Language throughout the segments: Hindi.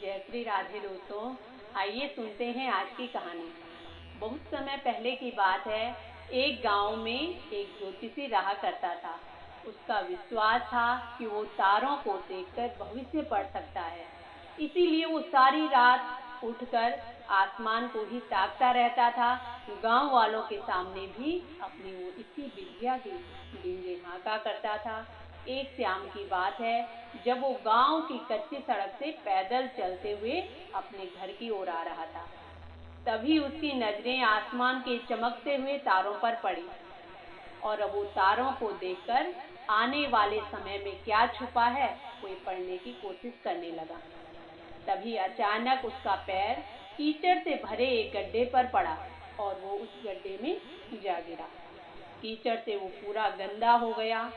जय श्री राधे दोस्तों। आइए सुनते हैं आज की कहानी। बहुत समय पहले की बात है। एक गांव में एक ज्योतिषी रहा करता था। उसका विश्वास था कि वो तारों को देखकर भविष्य पढ़ सकता है। इसीलिए वो सारी रात उठकर आसमान को ही ताकता रहता था। गांव वालों के सामने भी अपनी वो इसी विद्या की डींगे हाँका करता था। एक शाम की बात है, जब वो गांव की कच्ची सड़क से पैदल चलते हुए अपने घर की ओर आ रहा था। तभी उसकी नजरें आसमान के चमकते हुए तारों पर पड़ी और अब वो तारों को देखकर आने वाले समय में क्या छुपा है वो पढ़ने की कोशिश करने लगा। तभी अचानक उसका पैर कीचड़ से भरे एक गड्ढे पर पड़ा और वो उस गड्ढे में जा गिरा। कीचड़ से वो पूरा गंदा हो गया।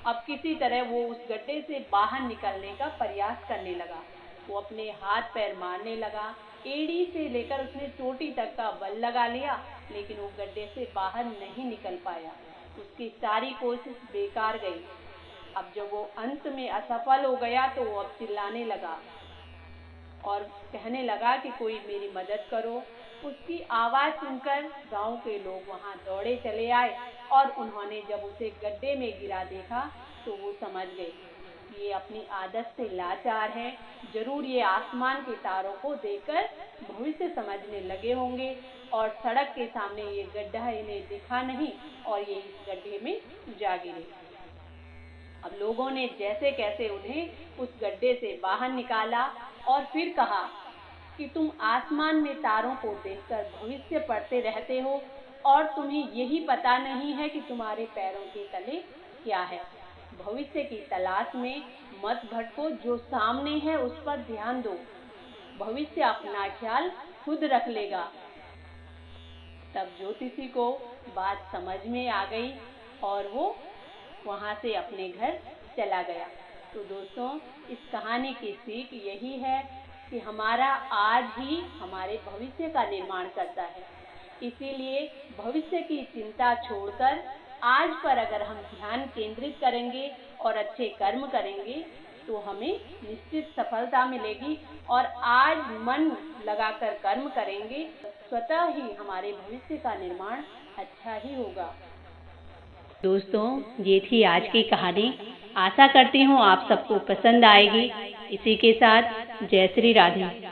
अब किसी तरह वो उस गड्ढे से बाहर निकलने का प्रयास करने लगा। वो अपने हाथ पैर मारने लगा। एड़ी से लेकर उसने चोटी तक का बल लगा लिया, लेकिन वो गड्ढे से बाहर नहीं निकल पाया। उसकी सारी कोशिश बेकार गई। अब जब वो अंत में असफल हो गया तो वो अब चिल्लाने लगा और कहने लगा कि कोई मेरी मदद करो। उसकी आवाज सुनकर गांव के लोग वहां दौड़े चले आए और उन्होंने जब उसे गड्ढे में गिरा देखा तो वो समझ गए कि ये अपनी आदत से लाचार है। जरूर ये आसमान के तारों को देखकर भविष्य समझने लगे होंगे और सड़क के सामने ये गड्ढा इन्हें दिखा नहीं और ये इस गड्ढे में जा गिरे। अब लोगों ने जैसे कैसे उन्हें उस गड्ढे से बाहर निकाला और फिर कहा कि तुम आसमान में तारों को देखकर भविष्य पढ़ते रहते हो और तुम्हें यही पता नहीं है कि तुम्हारे पैरों के तले क्या है। भविष्य की तलाश में मत भटको, जो सामने है उस पर ध्यान दो। भविष्य अपना ख्याल खुद रख लेगा। तब ज्योतिषी को बात समझ में आ गई और वो वहां से अपने घर चला गया। तो दोस्तों, इस कहानी की सीख यही है कि हमारा आज ही हमारे भविष्य का निर्माण करता है। इसीलिए भविष्य की चिंता छोड़कर आज पर अगर हम ध्यान केंद्रित करेंगे और अच्छे कर्म करेंगे तो हमें निश्चित सफलता मिलेगी। और आज मन लगाकर कर्म करेंगे, स्वतः ही हमारे भविष्य का निर्माण अच्छा ही होगा। दोस्तों, ये थी आज की कहानी। आशा करती हूँ आप सबको पसंद आएगी। इसी के साथ जय श्री राधे।